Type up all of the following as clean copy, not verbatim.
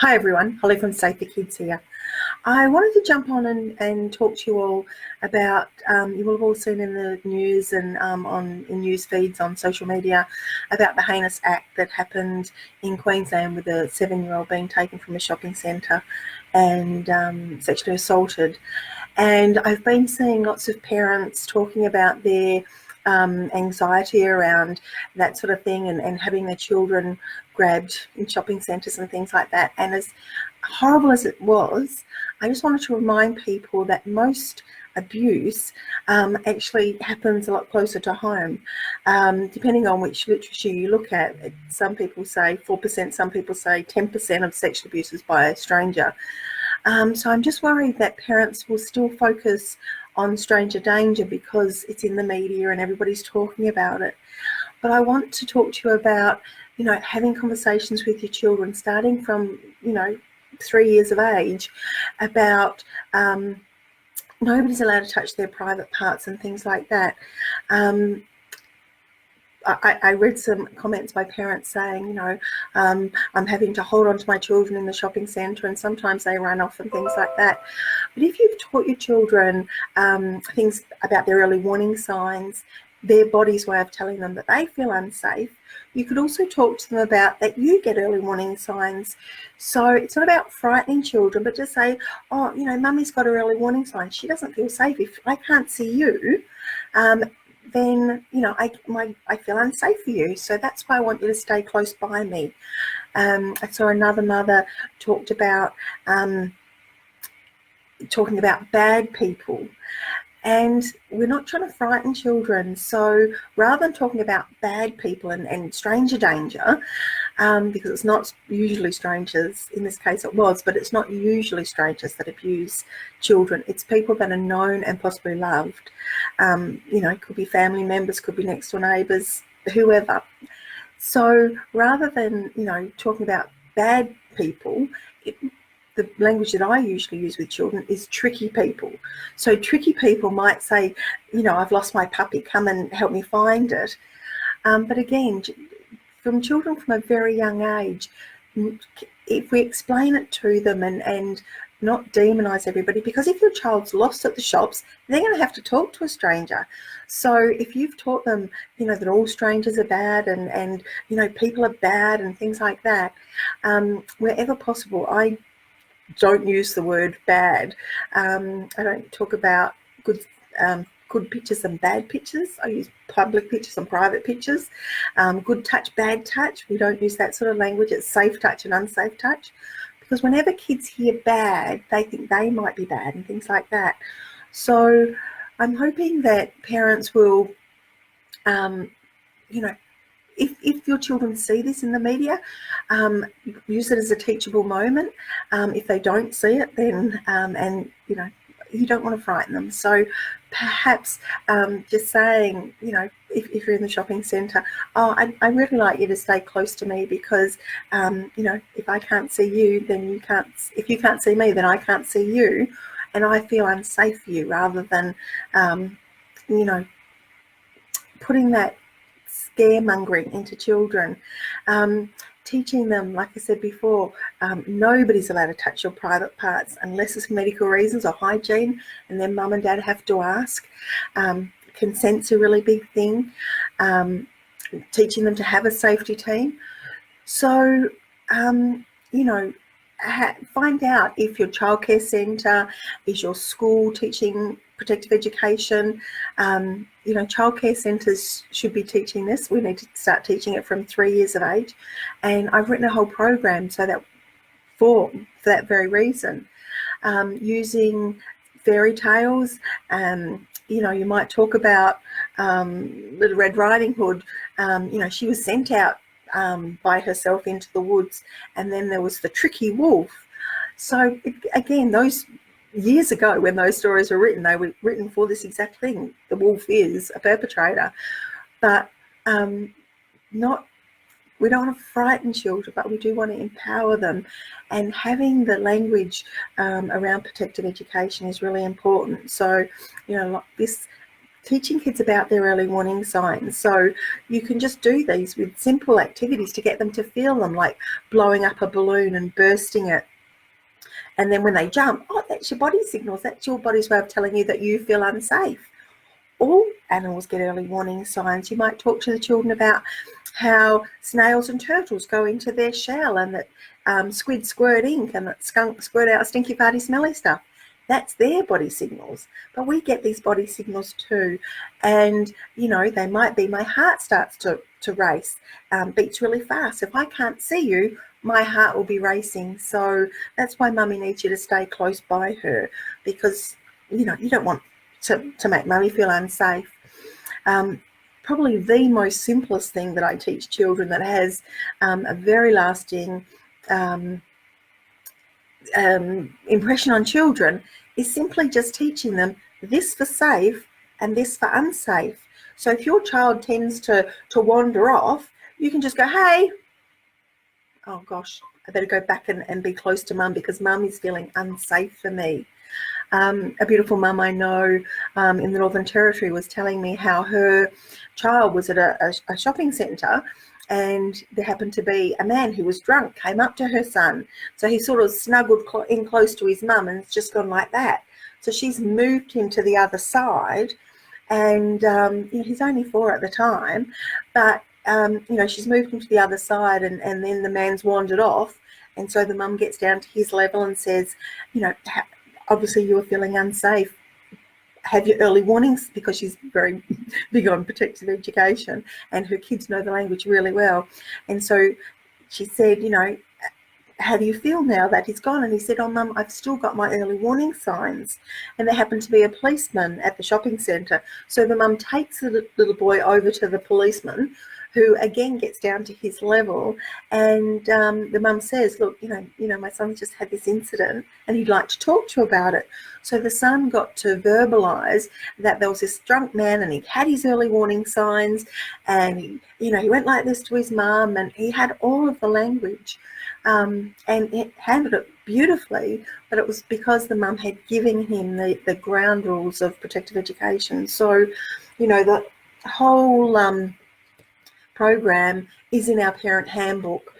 Hi everyone, Holly from Safer Kids here. I wanted to jump on and talk to you all about, you will have all seen in the news and in news feeds on social media about the heinous act that happened in Queensland with a 7-year-old being taken from a shopping centre and sexually assaulted. And I've been seeing lots of parents talking about their anxiety around that sort of thing and having their children grabbed in shopping centres and things like that. And as horrible as it was, I just wanted to remind people that most abuse actually happens a lot closer to home. Depending on which literature you look at, some people say 4%, some people say 10% of sexual abuse is by a stranger. So I'm just worried that parents will still focus on stranger danger because it's in the media and everybody's talking about it. But I want to talk to you about, having conversations with your children starting from, 3 years of age about nobody's allowed to touch their private parts and things like that. I read some comments by parents saying, I'm having to hold on to my children in the shopping centre and sometimes they run off and things like that. But if you've taught your children things about their early warning signs, their body's way of telling them that they feel unsafe, you could also talk to them about that you get early warning signs. So it's not about frightening children, but just say, oh, mummy's got her early warning signs. She doesn't feel safe. If I can't see you, then I feel unsafe for you. So that's why I want you to stay close by me. I saw another mother talking about bad people. And we're not trying to frighten children. So rather than talking about bad people and stranger danger, because it's not usually strangers, in this case it was, but it's not usually strangers that abuse children. It's people that are known and possibly loved. It could be family members, could be next door neighbours, whoever. So rather than, talking about bad people, the language that I usually use with children is tricky people. So tricky people might say, I've lost my puppy, come and help me find it. But again, from children from a very young age, if we explain it to them and not demonise everybody, because if your child's lost at the shops, they're going to have to talk to a stranger. So if you've taught them, that all strangers are bad and people are bad and things like that, wherever possible, I don't use the word bad. I don't talk about good pictures and bad pictures. I use public pictures and private pictures. Good touch, bad touch. We don't use that sort of language. It's safe touch and unsafe touch. Because whenever kids hear bad, they think they might be bad and things like that. So I'm hoping that parents will, if your children see this in the media, use it as a teachable moment. If they don't see it, then, you don't want to frighten them. So perhaps just saying, if you're in the shopping centre, I really like you to stay close to me because, if I can't see you, then you can't, if you can't see me, then I can't see you. And I feel unsafe for you, rather than, putting that scaremongering into children. Teaching them, like I said before, nobody's allowed to touch your private parts unless it's for medical reasons or hygiene, and then mum and dad have to ask. Consent's a really big thing. Teaching them to have a safety team. So, find out if your childcare centre, is your school teaching protective education. Childcare centres should be teaching this. We need to start teaching it from 3 years of age. And I've written a whole program so that for that very reason. Using fairy tales, you might talk about Little Red Riding Hood. She was sent out by herself into the woods, and then there was the tricky wolf. So again, those years ago when those stories were written, they were written for this exact thing. The wolf is a perpetrator, but we don't want to frighten children, but we do want to empower them. And having the language around protective education is really important. So, like this teaching kids about their early warning signs. So you can just do these with simple activities to get them to feel them, like blowing up a balloon and bursting it. And then when they jump, oh, that's your body signals. That's your body's way of telling you that you feel unsafe. All animals get early warning signs. You might talk to the children about how snails and turtles go into their shell, and that squid squirt ink, and that skunk squirt out stinky farty smelly stuff. That's their body signals. But we get these body signals too. And, you know, they might be, my heart starts to race, beats really fast. If I can't see you, my heart will be racing. So that's why mummy needs you to stay close by her, because, you know, you don't want to make mummy feel unsafe. Probably the most simplest thing that I teach children that has a very lasting impression on children is simply just teaching them this for safe and this for unsafe. So if your child tends to wander off, you can just go, hey, oh gosh, I better go back and be close to mum because mum is feeling unsafe for me. A beautiful mum I know in the Northern Territory was telling me how her child was at a shopping centre, and there happened to be a man who was drunk, came up to her son. So he sort of snuggled in close to his mum, and it's just gone like that. So she's moved him to the other side, and you know, he's only 4 at the time, but you know, she's moved him to the other side, and then the man's wandered off. And so the mum gets down to his level and says, you know, obviously you were feeling unsafe. Have your early warnings, because she's very big on protective education and her kids know the language really well. And so she said, you know, how do you feel now that he's gone? And he said, oh, mum, I've still got my early warning signs. And there happened to be a policeman at the shopping centre. So the mum takes the little boy over to the policeman, who again gets down to his level, and the mum says, look, you know, my son's just had this incident and he'd like to talk to you about it. So the son got to verbalise that there was this drunk man and he had his early warning signs, and he went like this to his mum, and he had all of the language, and it handled it beautifully. But it was because the mum had given him the ground rules of protective education. So, you know, the whole program is in our parent handbook.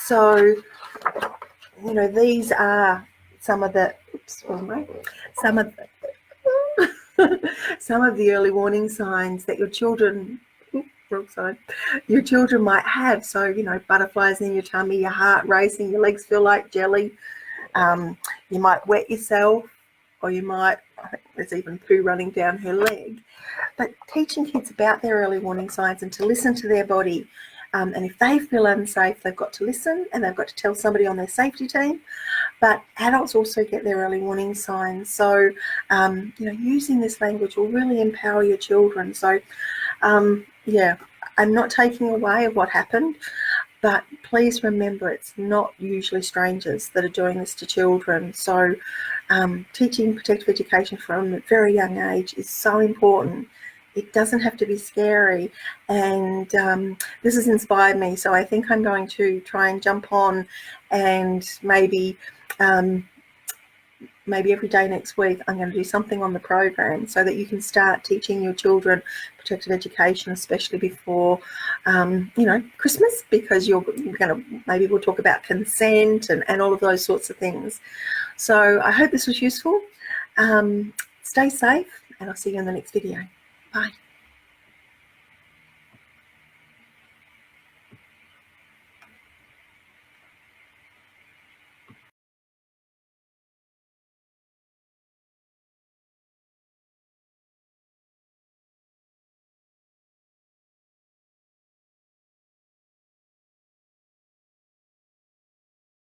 So, you know, these are some of the some of the early warning signs that your children might have. So, you know, butterflies in your tummy, your heart racing, your legs feel like jelly. You might wet yourself, or you might, I think there's even poo running down her leg. But teaching kids about their early warning signs and to listen to their body. And if they feel unsafe, they've got to listen, and they've got to tell somebody on their safety team. But adults also get their early warning signs. So, you know, using this language will really empower your children. So, yeah, I'm not taking away of what happened, but please remember it's not usually strangers that are doing this to children. So teaching protective education from a very young age is so important. It doesn't have to be scary, and this has inspired me. So I think I'm going to try and jump on, and maybe every day next week I'm going to do something on the program so that you can start teaching your children protective education, especially before you know, Christmas, because maybe we'll talk about consent and all of those sorts of things. So I hope this was useful. Stay safe, and I'll see you in the next video. Bye.